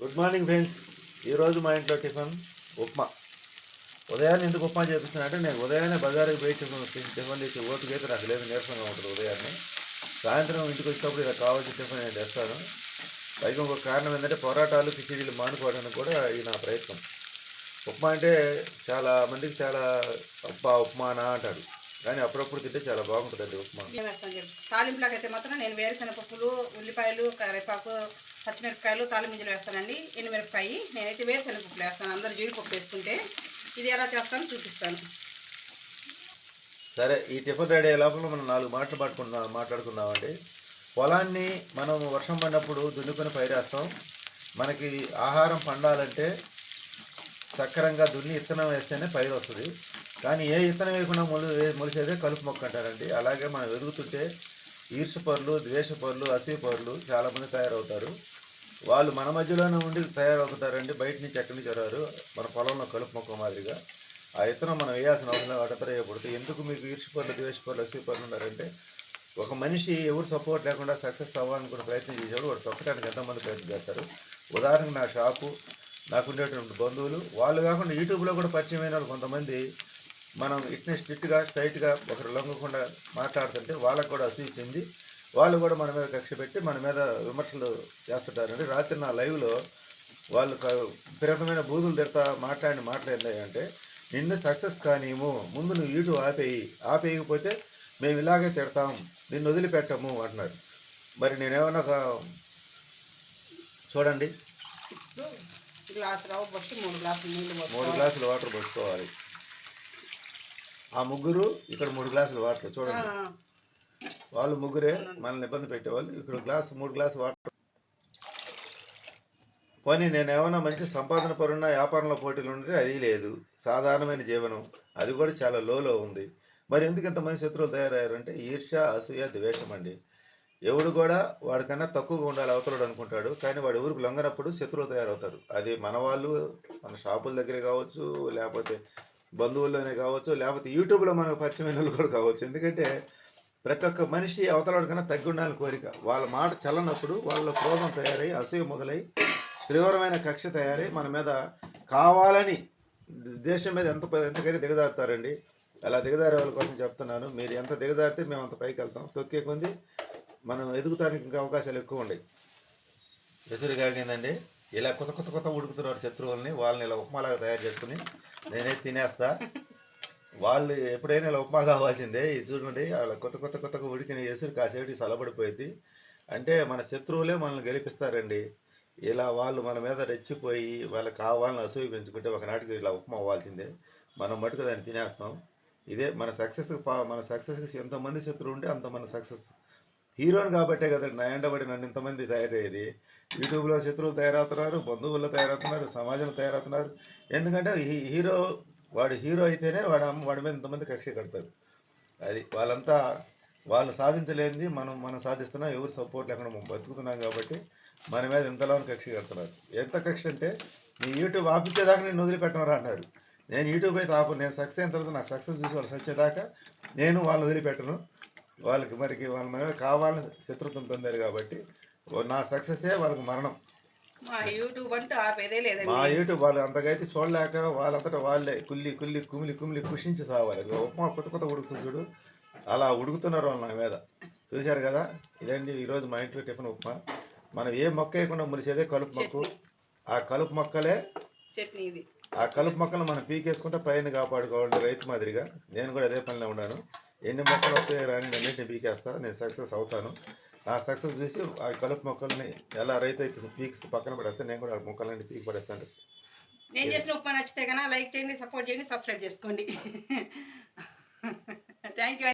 Good morning friends. ఈరోజు మా ఇంట్లో టిఫిన్ ఉప్మా. ఉదయాన్నే ఎందుకు ఉప్మా చేపిస్తున్నా అంటే నేను ఉదయాన్నే బజారుకి పోయి టిఫిన్ చేసి ఓపిక అయితే నాకు లేదు, నీరసంగా ఉంటుంది ఉదయాన్నే. సాయంత్రం ఇంటికి వచ్చేటప్పుడు ఇలా కావాల్సిన టిఫిన్ నేను తెస్తాను. పైగా ఇంకొక కారణం ఏంటంటే పొరాటాలు కిచిడీలు మానుకోవడానికి కూడా ఈ నా ప్రయత్నం. ఉప్మా అంటే చాలా మందికి చాలా ఉప్మానా అంటారు, కానీ అప్పుడప్పుడు తింటే చాలా బాగుంటుందండి ఉప్మా. తాలింపులకు అయితే మాత్రం నేను వేరుశనగ పప్పులు, ఉల్లిపాయలు, కరివేపాకు, పచ్చిమిరపకాయలు, తాలింపులు వేస్తానండి. ఎండుమిరపకాయ నేనైతే వేరుశనగ పప్పులు వేస్తాను, అందరూ జీడిపప్పు వేసుకుంటే. ఇది ఎలా చేస్తానో చూపిస్తాను. సరే, ఈ టిఫిన్ రెడీ అయ్యే లోపల మనం 4 మాటలు మాట్లాడుకుందామండి. పొలాన్ని మనం వర్షం పడినప్పుడు దున్నుకొని పైరేస్తాం. మనకి ఆహారం పండాలంటే సక్రంగా దున్ని ఇత్తనం వేస్తేనే పైరు వస్తుంది. కానీ ఏ ఇత్తనం వేయకుండా మొలిసేదే కలుపు మొక్క అంటారండి. అలాగే మనం ఎదుగుతుంటే ఈర్షపరులు, ద్వేషపరులు, అసూయపరులు చాలామంది తయారవుతారు. వాళ్ళు మన మధ్యలోనే ఉండి తయారవుతారండి, బయట నుంచి ఎక్కడి నుంచి రారు. మన పొలంలో కలుపు మొక్క మాదిరిగా ఆ ఇత్తనం మనం వేయాల్సిన అవసరం వాటంతా వేయకూడదు. ఎందుకు మీకు ఈర్షపరులు, ద్వేషపరులు, అసూయపరులు ఉన్నారంటే, ఒక మనిషి ఎవరు సపోర్ట్ లేకుండా సక్సెస్ అవ్వాలనుకునే ప్రయత్నం చేసేవాడు వాడు తొక్కడానికి ఎంతమంది ప్రయత్నం చేస్తారు. ఉదాహరణకు నా షాపు, నాకు ఉండేటువంటి బంధువులు, వాళ్ళు కాకుండా యూట్యూబ్లో కూడా పరిచయం అయిన వాళ్ళు కొంతమంది మనం ఇట్నే స్ట్రైట్గా ఒకరు లొంగకుండా మాట్లాడుతుంటే వాళ్ళకు కూడా అసూయ చెంది వాళ్ళు కూడా మన మీద కక్ష పెట్టి మన మీద విమర్శలు చేస్తుంటారండి. రాత్రి నా లైవ్లో వాళ్ళు విపరీతమైన బూతులు తిడతా మాట్లాడిన అంటే, నిన్ను సక్సెస్ కానీము, ముందు నువ్వు యూట్యూబ్ ఆపేయకపోతే మేము ఇలాగే తిడతాం, నిన్ను వదిలిపెట్టము అంటున్నారు. మరి నేనేమన్నా చూడండి, 3 గ్లాసులు వాటర్ పోసుకోవాలి. ఆ ముగ్గురు ఇక్కడ 3 గ్లాసులు వాటర్. చూడండి, వాళ్ళు ముగ్గురే మనల్ని ఇబ్బంది పెట్టేవాళ్ళు. ఇక్కడ 3 గ్లాసు వాటర్. పోనీ నేను ఏమైనా మంచి సంపాదన పరున్న వ్యాపారంలో పోటీలు ఉంటే అది లేదు, సాధారణమైన జీవనం, అది కూడా చాలా లోలో ఉంది. మరి ఎందుకు ఇంతమంది శత్రువులు తయారయ్యారంటే ఈర్ష్య, అసూయ, ద్వేషం అండి. ఎవడు కూడా వాడికన్నా తక్కువగా ఉండాలి అవతలడు అనుకుంటాడు, కానీ వాడు ఎవరికి లొంగనప్పుడు శత్రువులు తయారవుతారు. అది మన వాళ్ళు, మన షాపుల దగ్గరే కావచ్చు, లేకపోతే బంధువుల్లోనే కావచ్చు, లేకపోతే యూట్యూబ్లో మనకు పరిచయమైన వాళ్ళు కూడా కావచ్చు. ఎందుకంటే ప్రతి ఒక్క మనిషి అవతలవాడి కన్నా తగ్గి ఉండాలని కోరిక. వాళ్ళ మాట చల్లనప్పుడు వాళ్ళ క్రోధం తయారై, అసూయ మొదలై, తీవ్రమైన కక్ష తయారై మన మీద కావాలని దేశం మీద ఎంతకైనా దిగజారుతారండి. అలా దిగజారే వాళ్ళ కోసం చెప్తున్నాను. మీరు ఎంత దిగజారితే మేము అంత పైకి వెళ్తాం. తొక్కే కొంది మనం ఎదుగుతానికి ఇంకా అవకాశాలు ఎక్కువ ఉన్నాయి. ఎసురుగాగిందండి, ఇలా కొత్త ఉడుకుతున్నారు శత్రువుల్ని. వాళ్ళని ఇలా ఉప్మాలాగా తయారు చేసుకుని నేనైతే తినేస్తా. వాళ్ళు ఎప్పుడైనా ఇలా ఉప్మా కావాల్సిందే. ఇది చూడండి, వాళ్ళ కొత్తగా ఉడికిన ఎసురు కాసేపు సలబడిపోయింది అంటే మన శత్రువులే మనల్ని గెలిపిస్తారండి. ఇలా వాళ్ళు మన మీద రెచ్చిపోయి వాళ్ళకి కావాలని అసూయ పెంచుకుంటే ఒకనాటికి ఇలా ఉప్మా అవ్వాల్సిందే. మనం మటుకు దాన్ని తినేస్తాం. ఇదే మన సక్సెస్కి ఎంతమంది శత్రువు ఉంటే అంత మన సక్సెస్. హీరోని కాబట్టే కదండి నా ఎండబడి నన్ను ఇంతమంది తయారయ్యేది. యూట్యూబ్లో శత్రువులు తయారవుతున్నారు, బంధువుల్లో తయారవుతున్నారు, సమాజంలో తయారవుతున్నారు. ఎందుకంటే వాడు హీరో అయితేనే వాడి మీద ఇంతమంది కక్ష కడతారు. అది వాళ్ళు సాధించలేనిది మనం సాధిస్తున్నాం. ఎవరు సపోర్ట్ లేకుండా మనం బతుకుతున్నాం కాబట్టి మన మీద ఇంతలోని కక్ష కడుతున్నారు. ఎంత కక్ష అంటే, నీ యూట్యూబ్ ఆపించేదాకా నేను వదిలిపెట్టనరా అంటారు. నేను యూట్యూబ్ అయితే నేను సక్సెస్ అయిన తర్వాత నాకు సక్సెస్ చూసి వాళ్ళు వచ్చేదాకా నేను వాళ్ళని వదిలిపెట్టను. వాళ్ళకి వాళ్ళ మీద కావాలని శత్రుత్వం పొందారు కాబట్టి నా సక్సెసే వాళ్ళకి మరణం. మా యూట్యూబ్ వాళ్ళు అంతకైతే చూడలేక వాళ్ళంతటా వాళ్ళే కుమిలి కుషించి సావాలి. ఉప్మా కొత్త ఉడుకుతుంది చూడు, అలా ఉడుకుతున్నారు వాళ్ళు నా మీద. చూశారు కదా. ఇదండి ఈరోజు మా ఇంట్లో టిఫిన్ ఉప్మా. మనం ఏ మొక్క వేయకుండా మురిసేదే కలుపు మొక్క. ఆ కలుపు మొక్కలే చట్నీ. ఆ కలుపు మొక్కలు మనం పీకేసుకుంటే పైన కాపాడుకోవాలి రైతు మాదిరిగా. నేను కూడా అదే పనిలో ఉన్నాను. ఎన్ని మొక్కలు వస్తాయో రాని అన్నింటినీ పీకేస్తా, నేను సక్సెస్ అవుతాను. నా సక్సెస్ చూసి ఆ కలుపు మొక్కల్ని ఎలా రైతు అయితే పీకి పక్కన పడేస్తే నేను కూడా ఆ మొక్కలన్నీ పీకి పడేస్తాను. నేను చేసిన ఉప్మా నచ్చితే కన్నా లైక్ చేయండి, సపోర్ట్ చేయండి, సబ్స్క్రైబ్ చేసుకోండి. Thank you.